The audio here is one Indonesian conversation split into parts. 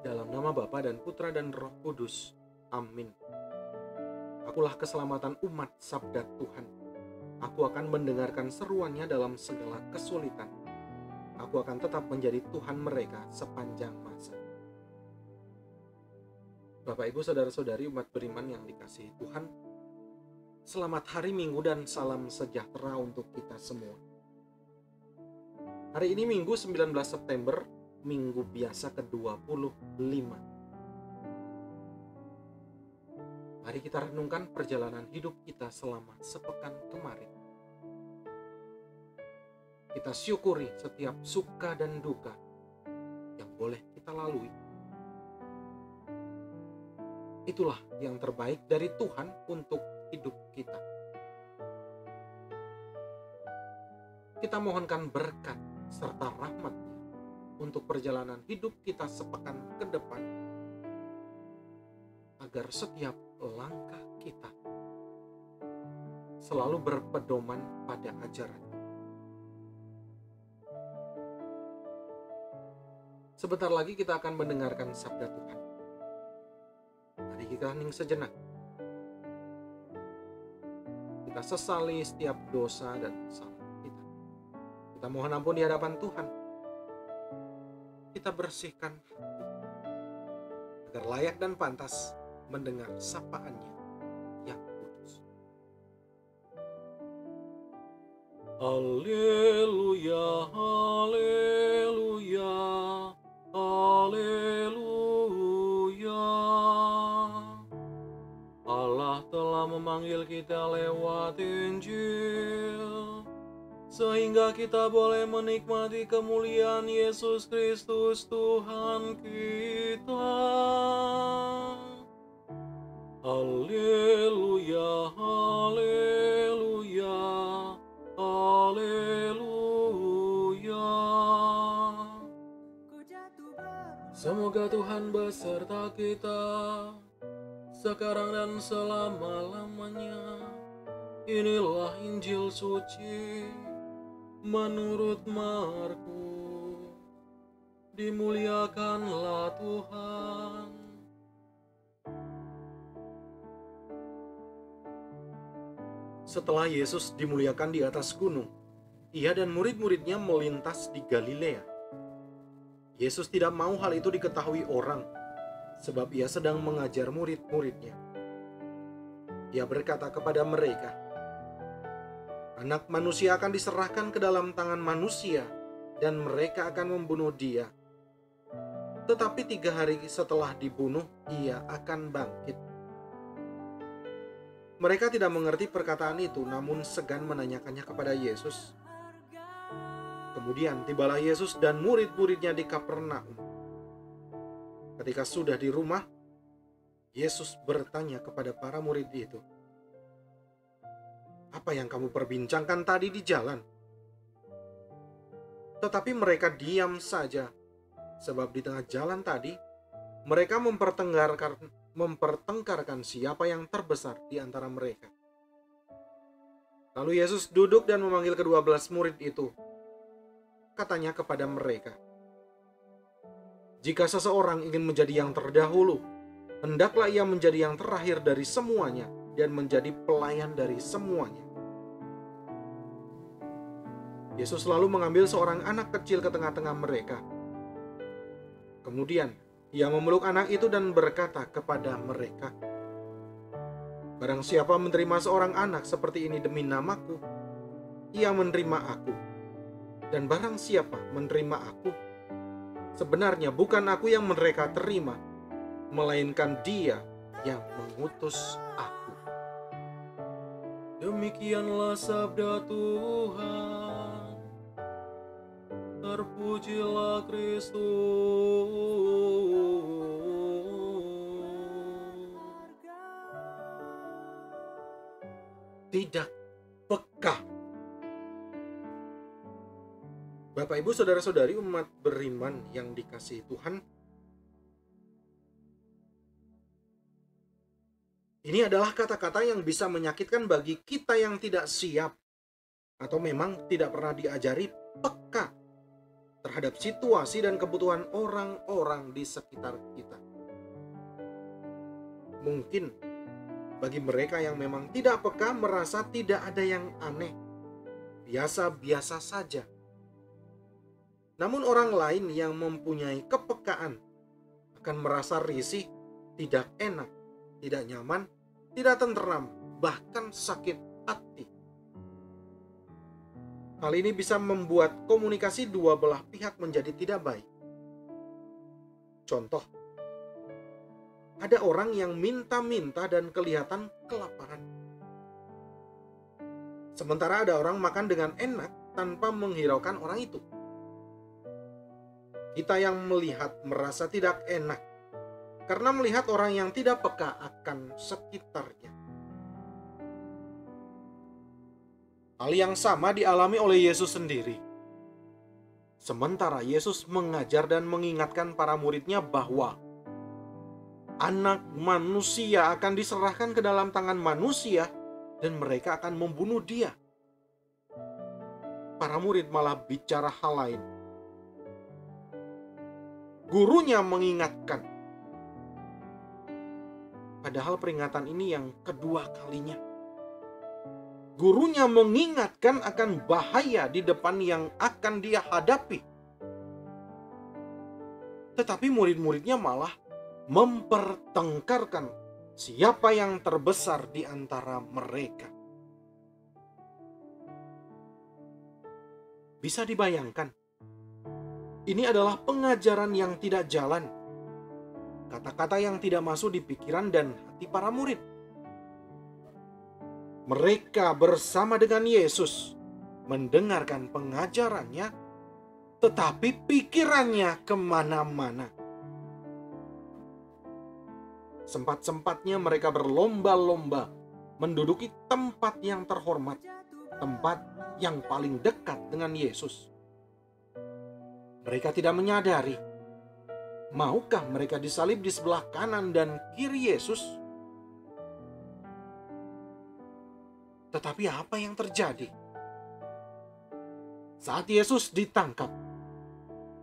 Dalam nama Bapa dan Putra dan Roh Kudus. Amin. Akulah keselamatan umat sabda Tuhan. Aku akan mendengarkan seruannya dalam segala kesulitan. Aku akan tetap menjadi Tuhan mereka sepanjang masa. Bapak, Ibu, Saudara-saudari umat beriman yang dikasihi Tuhan, selamat hari Minggu dan salam sejahtera untuk kita semua. Hari ini Minggu 19 September, Minggu biasa ke-25. Mari kita renungkan perjalanan hidup kita selama sepekan kemarin. Kita syukuri setiap suka dan duka yang boleh kita lalui. Itulah yang terbaik dari Tuhan untuk hidup kita. Kita mohonkan berkat serta rahmat untuk perjalanan hidup kita sepekan ke depan, agar setiap langkah kita selalu berpedoman pada ajaran. Sebentar lagi kita akan mendengarkan sabda Tuhan. Mari kita hening sejenak. Kita sesali setiap dosa dan salah kita. Kita mohon ampun di hadapan Tuhan. Kita bersihkan hati agar layak dan pantas mendengar sapaan-Nya yang kudus. Haleluya, haleluya, haleluya. Allah telah memanggil kita lewat Injil, sehingga kita boleh menikmati kemuliaan Yesus Kristus Tuhan kita. Haleluya, haleluya, haleluya. Semoga Tuhan beserta kita sekarang dan selama-lamanya. Inilah Injil suci menurut Markus. Dimuliakanlah Tuhan. Setelah Yesus dimuliakan di atas gunung, Ia dan murid-muridnya melintas di Galilea. Yesus tidak mau hal itu diketahui orang, sebab Ia sedang mengajar murid-muridnya. Ia berkata kepada mereka, Anak manusia akan diserahkan ke dalam tangan manusia, dan mereka akan membunuh Dia. Tetapi 3 hari setelah dibunuh, Ia akan bangkit. Mereka tidak mengerti perkataan itu, namun segan menanyakannya kepada Yesus. Kemudian tibalah Yesus dan murid-muridnya di Kapernaum. Ketika sudah di rumah, Yesus bertanya kepada para murid itu, "Apa yang kamu perbincangkan tadi di jalan?" Tetapi mereka diam saja, sebab di tengah jalan tadi, mereka mempertengkarkan siapa yang terbesar di antara mereka. Lalu Yesus duduk dan memanggil ke-12 murid itu. Katanya kepada mereka, "Jika seseorang ingin menjadi yang terdahulu, hendaklah ia menjadi yang terakhir dari semuanya dan menjadi pelayan dari semuanya." Yesus lalu mengambil seorang anak kecil ke tengah-tengah mereka. Kemudian Ia memeluk anak itu dan berkata kepada mereka, "Barang siapa menerima seorang anak seperti ini demi namaku, ia menerima aku. Dan barang siapa menerima aku, sebenarnya bukan aku yang mereka terima, melainkan Dia yang mengutus aku." Demikianlah sabda Tuhan. Terpujilah Kristus. Tidak peka. Bapak, Ibu, Saudara-saudari umat beriman yang dikasihi Tuhan, ini adalah kata-kata yang bisa menyakitkan bagi kita yang tidak siap atau memang tidak pernah diajari peka terhadap situasi dan kebutuhan orang-orang di sekitar kita. Mungkin bagi mereka yang memang tidak peka merasa tidak ada yang aneh, biasa-biasa saja. Namun orang lain yang mempunyai kepekaan akan merasa risih, tidak enak, tidak nyaman, tidak tenteram, bahkan sakit hati. Hal ini bisa membuat komunikasi dua belah pihak menjadi tidak baik. Contoh, ada orang yang minta-minta dan kelihatan kelaparan. Sementara ada orang makan dengan enak tanpa menghiraukan orang itu. Kita yang melihat merasa tidak enak karena melihat orang yang tidak peka akan sekitarnya. Hal yang sama dialami oleh Yesus sendiri. Sementara Yesus mengajar dan mengingatkan para muridnya bahwa Anak Manusia akan diserahkan ke dalam tangan manusia dan mereka akan membunuh dia. Para murid malah bicara hal lain. Gurunya mengingatkan. Padahal peringatan ini yang kedua kalinya. Gurunya mengingatkan akan bahaya di depan yang akan dia hadapi. Tetapi murid-muridnya malah mempertengkarkan siapa yang terbesar di antara mereka. Bisa dibayangkan, ini adalah pengajaran yang tidak jalan, kata-kata yang tidak masuk di pikiran dan hati para murid. Mereka bersama dengan Yesus mendengarkan pengajarannya, tetapi pikirannya kemana-mana. Sempat-sempatnya mereka berlomba-lomba menduduki tempat yang terhormat, tempat yang paling dekat dengan Yesus. Mereka tidak menyadari, maukah mereka disalib di sebelah kanan dan kiri Yesus? Tetapi apa yang terjadi? Saat Yesus ditangkap,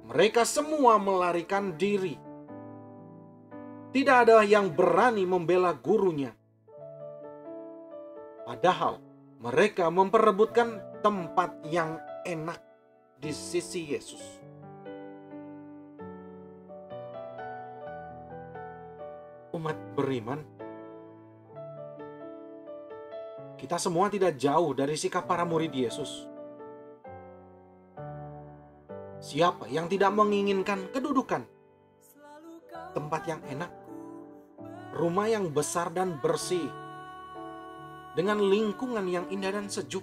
mereka semua melarikan diri. Tidak ada yang berani membela gurunya. Padahal mereka memperebutkan tempat yang enak di sisi Yesus. Umat beriman, kita semua tidak jauh dari sikap para murid Yesus. Siapa yang tidak menginginkan kedudukan, tempat yang enak, rumah yang besar dan bersih, dengan lingkungan yang indah dan sejuk,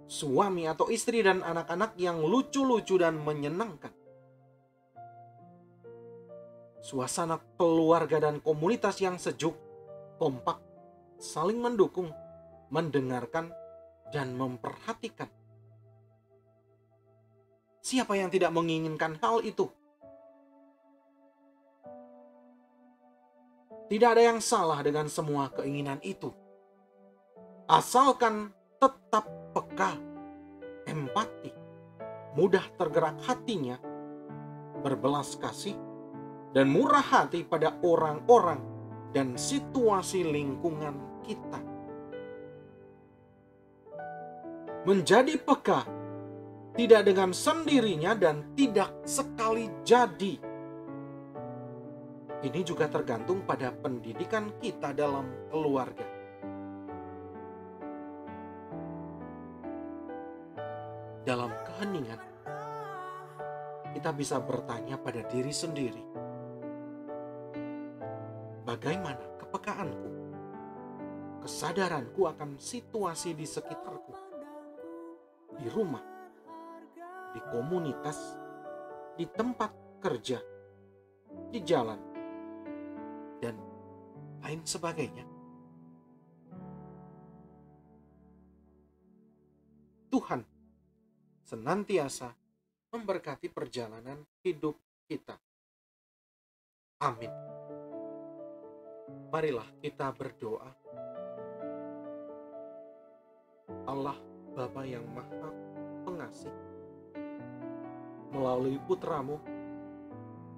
suami atau istri dan anak-anak yang lucu-lucu dan menyenangkan, suasana keluarga dan komunitas yang sejuk, kompak, saling mendukung, mendengarkan, dan memperhatikan. Siapa yang tidak menginginkan hal itu? Tidak ada yang salah dengan semua keinginan itu. Asalkan tetap peka, empati, mudah tergerak hatinya, berbelas kasih, dan murah hati pada orang-orang dan situasi lingkungan kita. Menjadi peka, tidak dengan sendirinya dan tidak sekali jadi. Ini juga tergantung pada pendidikan kita dalam keluarga. Dalam keheningan, kita bisa bertanya pada diri sendiri, bagaimana kepekaanku, kesadaranku akan situasi di sekitarku, di rumah, di komunitas, di tempat kerja, di jalan, dan lain sebagainya. Tuhan senantiasa memberkati perjalanan hidup kita. Amin. Marilah kita berdoa. Allah Bapa yang Maha Pengasih, melalui putramu,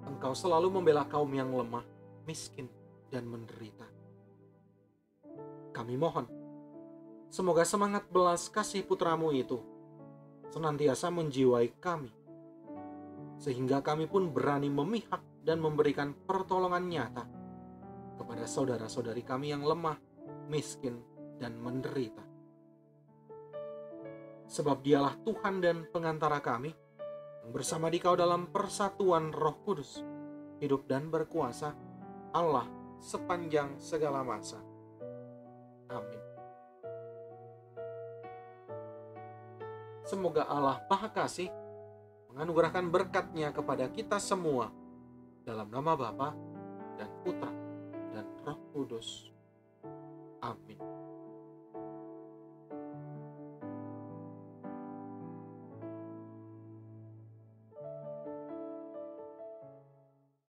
Engkau selalu membela kaum yang lemah, miskin, dan menderita. Kami mohon, semoga semangat belas kasih putramu itu senantiasa menjiwai kami, sehingga kami pun berani memihak dan memberikan pertolongan nyata kepada saudara-saudari kami yang lemah, miskin, dan menderita. Sebab Dialah Tuhan dan pengantara kami, yang bersama Dikau dalam persatuan Roh Kudus, hidup dan berkuasa, Allah sepanjang segala masa. Amin. Semoga Allah Maha Kasih menganugerahkan berkat-Nya kepada kita semua, dalam nama Bapa dan Putra dan Roh Kudus. Amin.